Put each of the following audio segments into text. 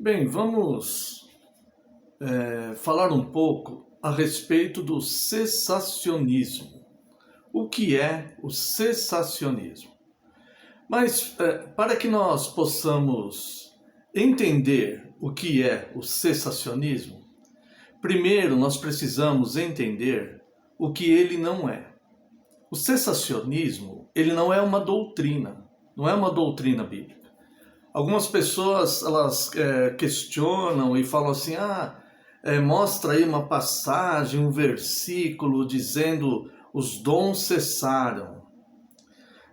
Bem, vamos falar um pouco a respeito do cessacionismo. O que é o cessacionismo? Mas para que nós possamos entender o que é o cessacionismo, primeiro nós precisamos entender o que ele não é. O cessacionismo, ele não é uma doutrina, não é uma doutrina bíblica. Algumas pessoas elas questionam e falam assim, mostra aí uma passagem, um versículo dizendo os dons cessaram.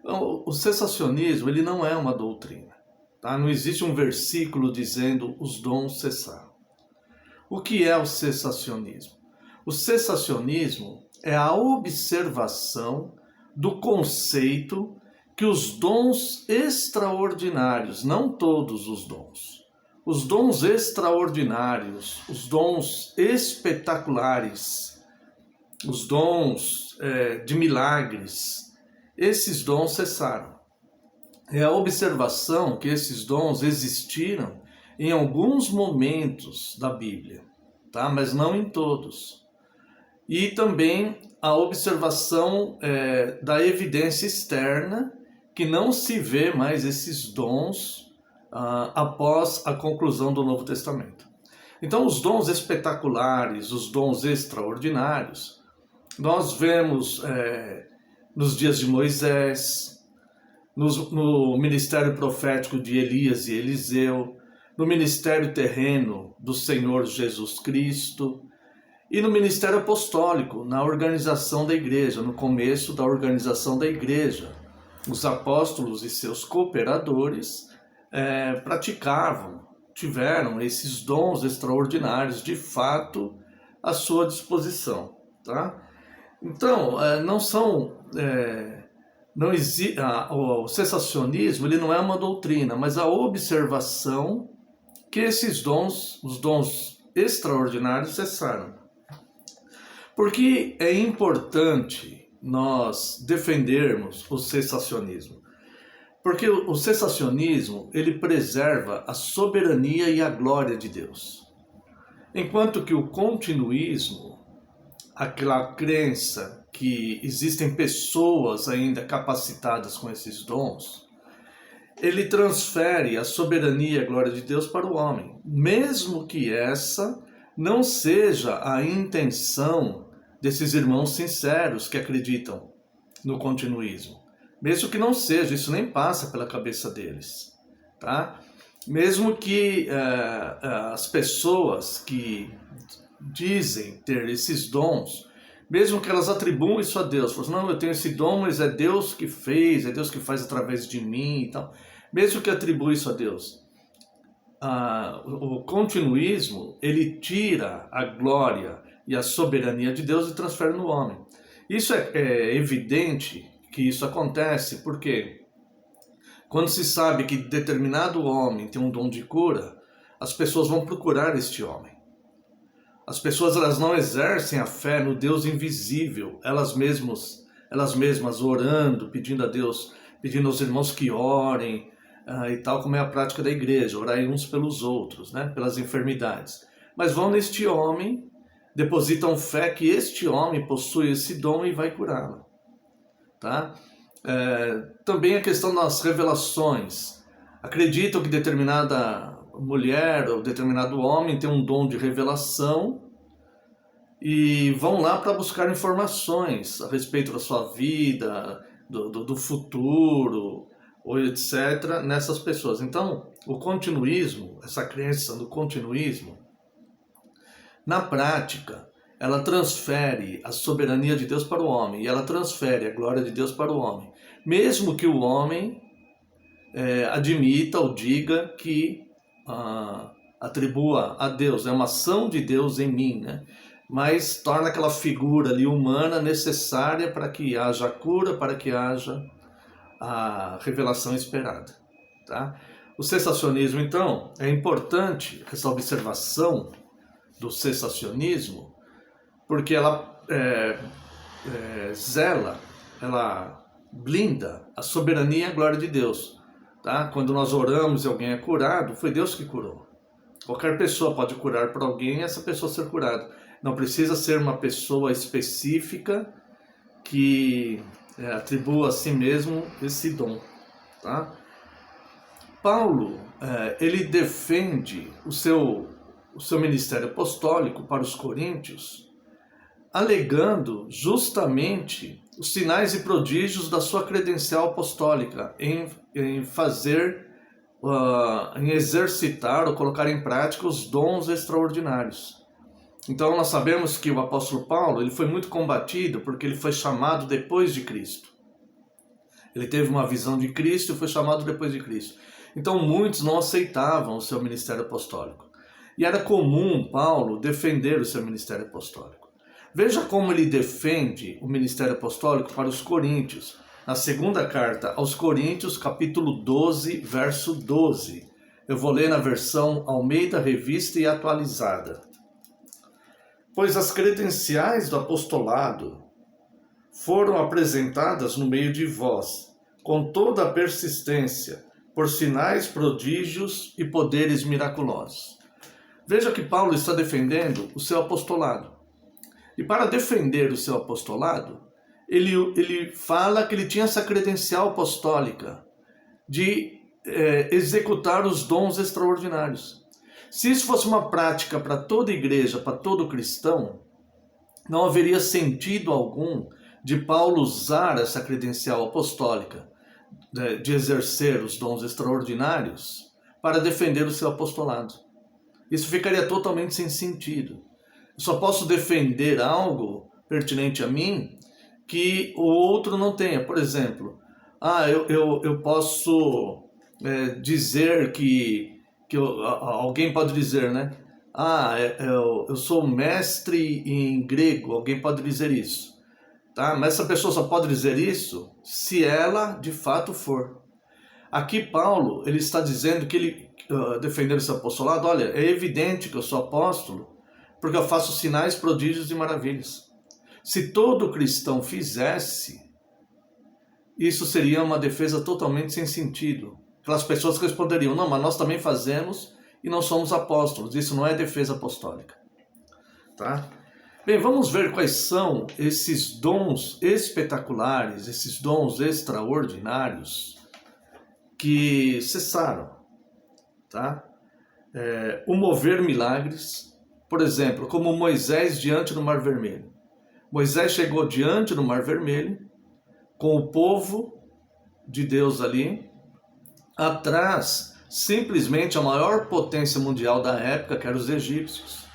Então, o cessacionismo ele não é uma doutrina, tá? Não existe um versículo dizendo os dons cessaram. O que é o cessacionismo? O cessacionismo é a observação do conceito que os dons extraordinários, não todos os dons extraordinários, os dons espetaculares, os dons de milagres, esses dons cessaram. É a observação que esses dons existiram em alguns momentos da Bíblia, tá? Mas não em todos. E também a observação da evidência externa, que não se vê mais esses dons após a conclusão do Novo Testamento. Então, os dons espetaculares, os dons extraordinários, nós vemos nos dias de Moisés, no ministério profético de Elias e Eliseu, no ministério terreno do Senhor Jesus Cristo, e no ministério apostólico, na organização da igreja, no começo da organização da igreja. Os apóstolos e seus cooperadores tiveram esses dons extraordinários, de fato, à sua disposição. Tá? Então, o cessacionismo ele não é uma doutrina, mas a observação que esses dons, os dons extraordinários, cessaram. Por que é importante nós defendermos o cessacionismo? Porque o cessacionismo, ele preserva a soberania e a glória de Deus. Enquanto que o continuismo, aquela crença que existem pessoas ainda capacitadas com esses dons, ele transfere a soberania e a glória de Deus para o homem, mesmo que essa não seja a intenção desses irmãos sinceros que acreditam no continuismo. Mesmo que não seja, isso nem passa pela cabeça deles. Tá? Mesmo que as pessoas que dizem ter esses dons, mesmo que elas atribuam isso a Deus, falam, não, eu tenho esse dom, mas é Deus que fez, é Deus que faz através de mim e tal. Mesmo que atribua isso a Deus, o continuismo, ele tira a glória e a soberania de Deus e transfere no homem. Isso é evidente que isso acontece porque quando se sabe que determinado homem tem um dom de cura, as pessoas vão procurar este homem. As pessoas elas não exercem a fé no Deus invisível, elas mesmas orando, pedindo a Deus, pedindo aos irmãos que orem, e tal como é a prática da igreja, orar uns pelos outros, né, pelas enfermidades. Mas vão neste homem, depositam fé que este homem possui esse dom e vai curá-lo. Tá? Também a questão das revelações. Acreditam que determinada mulher ou determinado homem tem um dom de revelação e vão lá para buscar informações a respeito da sua vida, do futuro, ou etc., nessas pessoas. Então, o continuismo, essa crença do continuismo, na prática, ela transfere a soberania de Deus para o homem, e ela transfere a glória de Deus para o homem, mesmo que o homem admita ou diga que atribua a Deus, é uma ação de Deus em mim, né? Mas torna aquela figura ali humana necessária para que haja cura, para que haja a revelação esperada. Tá? O cessacionismo, então, é importante essa observação do cessacionismo, porque ela zela, ela blinda a soberania e a glória de Deus. Tá? Quando nós oramos e alguém é curado, foi Deus que curou. Qualquer pessoa pode curar por alguém e essa pessoa ser curada. Não precisa ser uma pessoa específica que atribua a si mesmo esse dom. Tá? Paulo, ele defende o seu ministério apostólico para os coríntios, alegando justamente os sinais e prodígios da sua credencial apostólica em fazer, em exercitar ou colocar em prática os dons extraordinários. Então nós sabemos que o apóstolo Paulo ele foi muito combatido porque ele foi chamado depois de Cristo. Ele teve uma visão de Cristo e foi chamado depois de Cristo. Então muitos não aceitavam o seu ministério apostólico. E era comum Paulo defender o seu ministério apostólico. Veja como ele defende o ministério apostólico para os coríntios. Na segunda carta aos Coríntios, capítulo 12, verso 12. Eu vou ler na versão Almeida Revista e Atualizada. Pois as credenciais do apostolado foram apresentadas no meio de vós, com toda a persistência, por sinais, prodígios e poderes miraculosos. Veja que Paulo está defendendo o seu apostolado. E para defender o seu apostolado, ele fala que ele tinha essa credencial apostólica de executar os dons extraordinários. Se isso fosse uma prática para toda igreja, para todo cristão, não haveria sentido algum de Paulo usar essa credencial apostólica de exercer os dons extraordinários para defender o seu apostolado. Isso ficaria totalmente sem sentido. Eu só posso defender algo pertinente a mim que o outro não tenha. Por exemplo, eu posso dizer que alguém pode dizer, né? Eu sou mestre em grego, alguém pode dizer isso. Tá? Mas essa pessoa só pode dizer isso se ela de fato for. Aqui Paulo, ele está dizendo que ele, defendendo esse apostolado, olha, é evidente que eu sou apóstolo, porque eu faço sinais, prodígios e maravilhas. Se todo cristão fizesse, isso seria uma defesa totalmente sem sentido. Aquelas pessoas responderiam, não, mas nós também fazemos e não somos apóstolos. Isso não é defesa apostólica. Tá? Bem, vamos ver quais são esses dons espetaculares, esses dons extraordinários que cessaram. Tá? O mover milagres, por exemplo, como Moisés diante do Mar Vermelho. Moisés chegou diante do Mar Vermelho, com o povo de Deus ali, atrás, simplesmente a maior potência mundial da época, que eram os egípcios.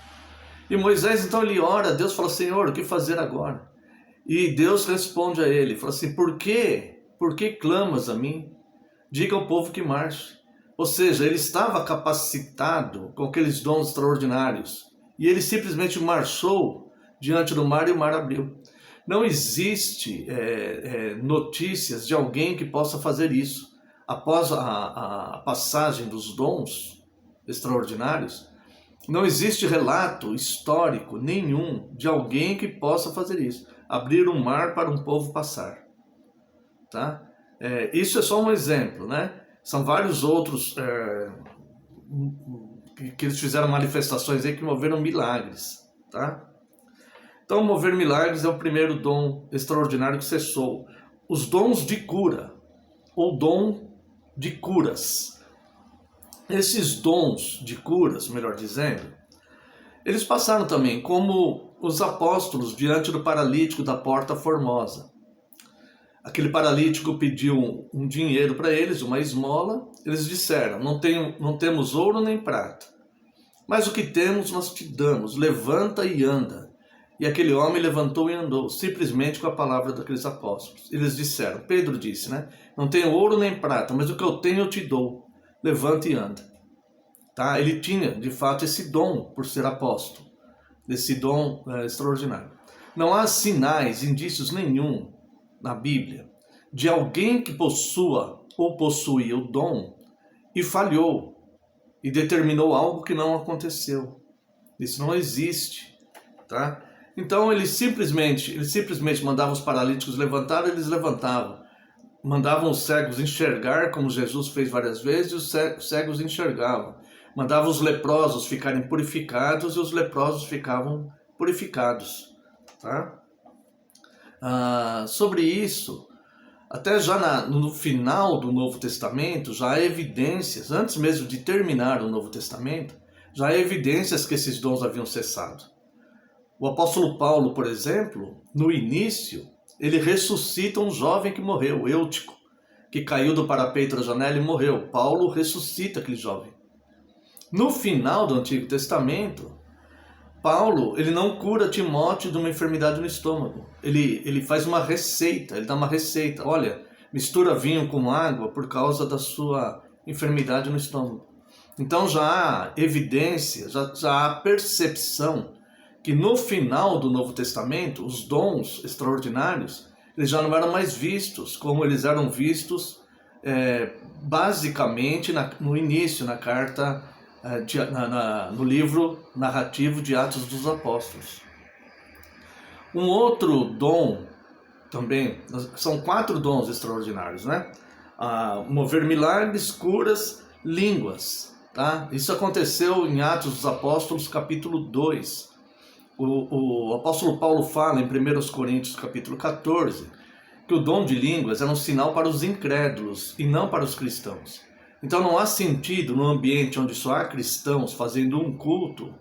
E Moisés, então, ele ora a Deus, fala, Senhor, o que fazer agora? E Deus responde a ele, fala assim, por que clamas a mim? Diga ao povo que marche. Ou seja, ele estava capacitado com aqueles dons extraordinários. E ele simplesmente marchou diante do mar e o mar abriu. Não existe notícias de alguém que possa fazer isso. Após a passagem dos dons extraordinários, não existe relato histórico nenhum de alguém que possa fazer isso. Abrir um mar para um povo passar. Tá? Isso é só um exemplo, né? São vários outros que eles fizeram manifestações aí que moveram milagres. Tá? Então, mover milagres é o primeiro dom extraordinário que cessou. Os dons de cura, ou dom de curas. Esses dons de curas, melhor dizendo, eles passaram também como os apóstolos diante do paralítico da Porta Formosa. Aquele paralítico pediu um dinheiro para eles, uma esmola. Eles disseram, não temos ouro nem prata, mas o que temos nós te damos, levanta e anda. E aquele homem levantou e andou, simplesmente com a palavra daqueles apóstolos. Eles disseram, Pedro disse, né? Não tenho ouro nem prata, mas o que eu tenho eu te dou. Levanta e anda. Tá? Ele tinha, de fato, esse dom por ser apóstolo. Esse dom extraordinário. Não há sinais, indícios nenhum na Bíblia de alguém que possua ou possuía o dom e falhou e determinou algo que não aconteceu. Isso não existe. Tá? Então ele simplesmente mandava os paralíticos levantar, eles levantavam. Mandavam os cegos enxergar, como Jesus fez várias vezes, e os cegos enxergavam. mandava os leprosos ficarem purificados e os leprosos ficavam purificados. Tá? Sobre isso, até já no final do Novo Testamento, já há evidências, antes mesmo de terminar o Novo Testamento, já há evidências que esses dons haviam cessado. O apóstolo Paulo, por exemplo, no início, ele ressuscita um jovem que morreu, Eutico, que caiu do parapeito da janela e morreu. Paulo ressuscita aquele jovem. No final do Antigo Testamento, Paulo, ele não cura Timóteo de uma enfermidade no estômago. Ele faz uma receita, ele dá uma receita. Olha, mistura vinho com água por causa da sua enfermidade no estômago. Então já há evidência, já há percepção que no final do Novo Testamento, os dons extraordinários, eles já não eram mais vistos como eles eram vistos basicamente no início, na carta, no livro narrativo de Atos dos Apóstolos. Um outro dom também, são 4 dons extraordinários, né? Mover milagres, curas, línguas. Tá? Isso aconteceu em Atos dos Apóstolos, capítulo 2. O apóstolo Paulo fala em 1 Coríntios capítulo 14 que o dom de línguas era um sinal para os incrédulos e não para os cristãos. Então não há sentido no ambiente onde só há cristãos fazendo um culto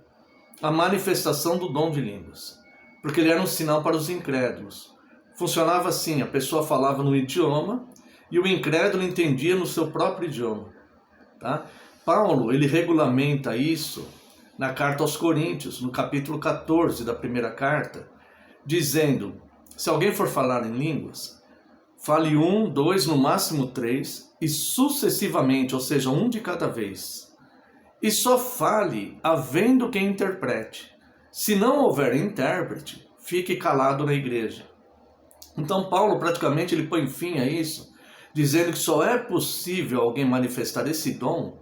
a manifestação do dom de línguas, porque ele era um sinal para os incrédulos. Funcionava assim, a pessoa falava no idioma e o incrédulo entendia no seu próprio idioma. Tá? Paulo, ele regulamenta isso na carta aos Coríntios, no capítulo 14 da primeira carta, dizendo, se alguém for falar em línguas, fale 1, 2, no máximo 3, e sucessivamente, ou seja, um de cada vez. E só fale havendo quem interprete. Se não houver intérprete, fique calado na igreja. Então Paulo praticamente ele põe fim a isso, dizendo que só é possível alguém manifestar esse dom,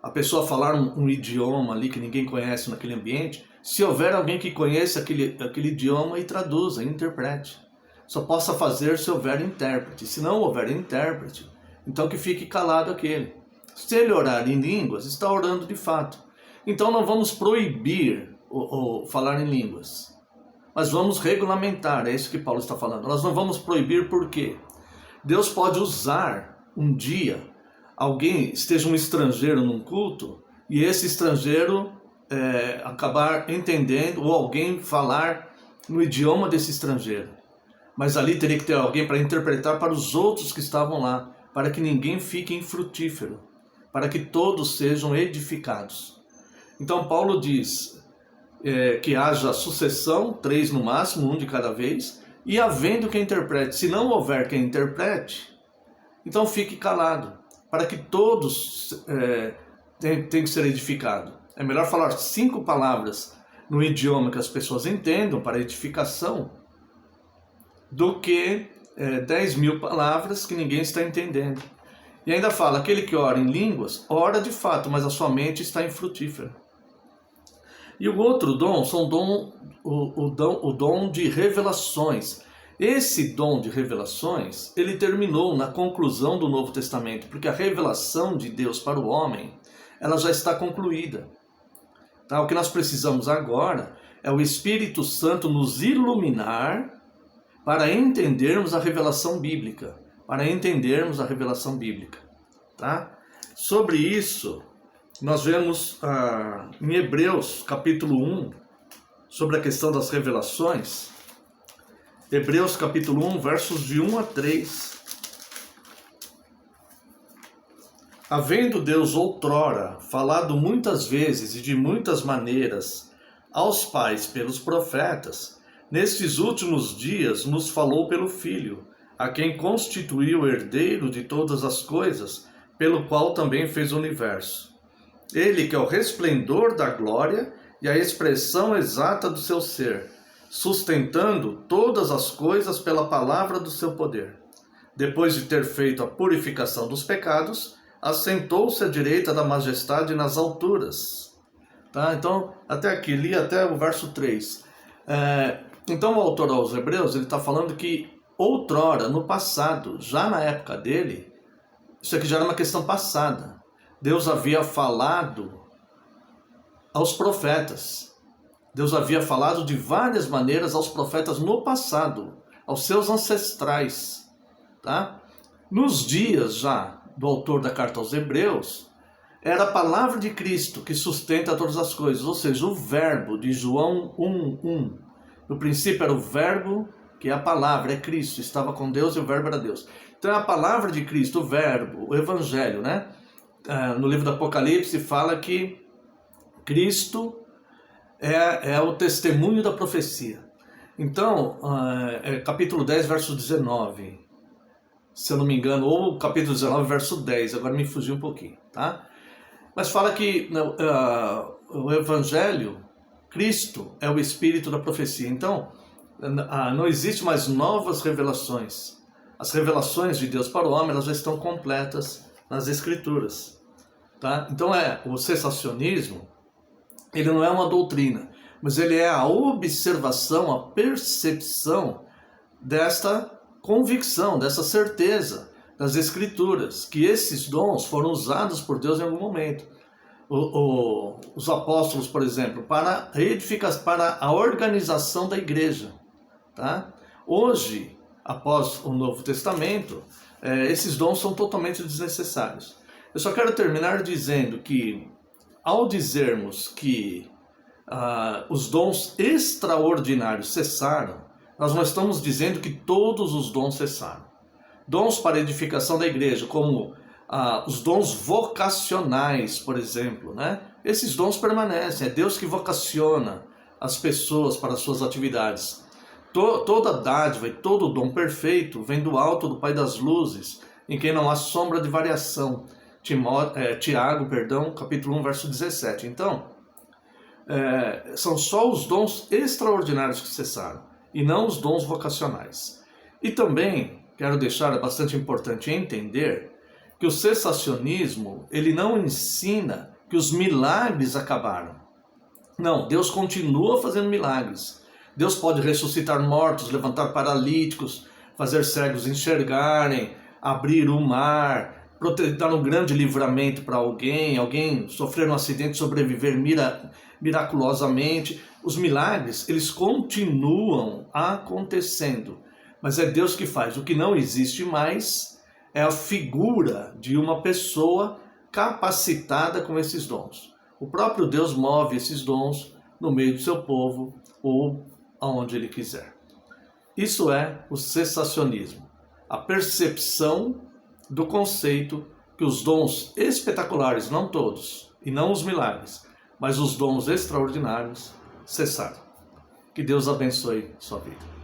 a pessoa falar um idioma ali que ninguém conhece naquele ambiente, se houver alguém que conheça aquele idioma e traduza, interprete. Só possa fazer se houver intérprete. Se não houver intérprete, então que fique calado aquele. Se ele orar em línguas, está orando de fato. Então não vamos proibir o falar em línguas, mas vamos regulamentar, é isso que Paulo está falando. Nós não vamos proibir porque Deus pode usar um dia esteja um estrangeiro num culto e esse estrangeiro acabar entendendo ou alguém falar no idioma desse estrangeiro. Mas ali teria que ter alguém para interpretar para os outros que estavam lá, para que ninguém fique infrutífero, para que todos sejam edificados. Então Paulo diz que haja sucessão, 3 no máximo, 1 de cada vez, e havendo quem interprete. Se não houver quem interprete, então fique calado, para que todos tenham que ser edificados. É melhor falar 5 palavras no idioma que as pessoas entendam para edificação do que 10.000 palavras que ninguém está entendendo. E ainda fala, aquele que ora em línguas, ora de fato, mas a sua mente está infrutífera. E o outro dom são o dom de revelações. Esse dom de revelações, ele terminou na conclusão do Novo Testamento, porque a revelação de Deus para o homem, ela já está concluída. Tá? O que nós precisamos agora é o Espírito Santo nos iluminar para entendermos a revelação bíblica. Tá? Sobre isso, nós vemos em Hebreus capítulo 1, sobre a questão das revelações. Hebreus capítulo 1, versos de 1 a 3. Havendo Deus outrora falado muitas vezes e de muitas maneiras aos pais pelos profetas, nestes últimos dias nos falou pelo Filho, a quem constituiu herdeiro de todas as coisas, pelo qual também fez o universo. Ele que é o resplendor da glória e a expressão exata do seu ser, sustentando todas as coisas pela palavra do seu poder. Depois de ter feito a purificação dos pecados, assentou-se à direita da majestade nas alturas. Tá? Então, até aqui, li até o verso 3. Então, o autor aos Hebreus, ele está falando que outrora, no passado, já na época dele, isso aqui já era uma questão passada. Deus havia falado aos profetas. Deus havia falado de várias maneiras aos profetas no passado, aos seus ancestrais, tá? Nos dias já do autor da carta aos Hebreus, era a palavra de Cristo que sustenta todas as coisas, ou seja, o verbo de João 1:1. No princípio era o verbo, que é a palavra, é Cristo, estava com Deus e o verbo era Deus. Então é a palavra de Cristo, o verbo, o evangelho, né? No livro do Apocalipse fala que Cristo é o testemunho da profecia. Então, capítulo 10, verso 19, se eu não me engano, ou capítulo 19, verso 10, agora me fugiu um pouquinho, tá? Mas fala que o evangelho, Cristo é o espírito da profecia. Então, não existe mais novas revelações. As revelações de Deus para o homem, elas já estão completas nas Escrituras, tá? Então, o cessacionismo, ele não é uma doutrina, mas ele é a observação, a percepção desta convicção, dessa certeza das Escrituras, que esses dons foram usados por Deus em algum momento. Os apóstolos, por exemplo, para a organização da igreja, tá? Hoje, após o Novo Testamento, esses dons são totalmente desnecessários. Eu só quero terminar dizendo que, ao dizermos que os dons extraordinários cessaram, nós não estamos dizendo que todos os dons cessaram. Dons para edificação da igreja, como os dons vocacionais, por exemplo, né? Esses dons permanecem, é Deus que vocaciona as pessoas para as suas atividades. Toda dádiva e todo dom perfeito vem do alto do Pai das luzes, em quem não há sombra de variação. Tiago, capítulo 1, verso 17. Então, são só os dons extraordinários que cessaram, e não os dons vocacionais. E também quero deixar bastante importante entender que o cessacionismo, ele não ensina que os milagres acabaram. Não, Deus continua fazendo milagres. Deus pode ressuscitar mortos, levantar paralíticos, fazer cegos enxergarem, abrir o mar, dar um grande livramento para alguém sofrer um acidente, sobreviver miraculosamente. Os milagres, eles continuam acontecendo, mas é Deus que faz. O que não existe mais é a figura de uma pessoa capacitada com esses dons. O próprio Deus move esses dons no meio do seu povo ou aonde Ele quiser. Isso é o cessacionismo, a percepção do conceito que os dons espetaculares, não todos, e não os milagres, mas os dons extraordinários cessaram. Que Deus abençoe sua vida.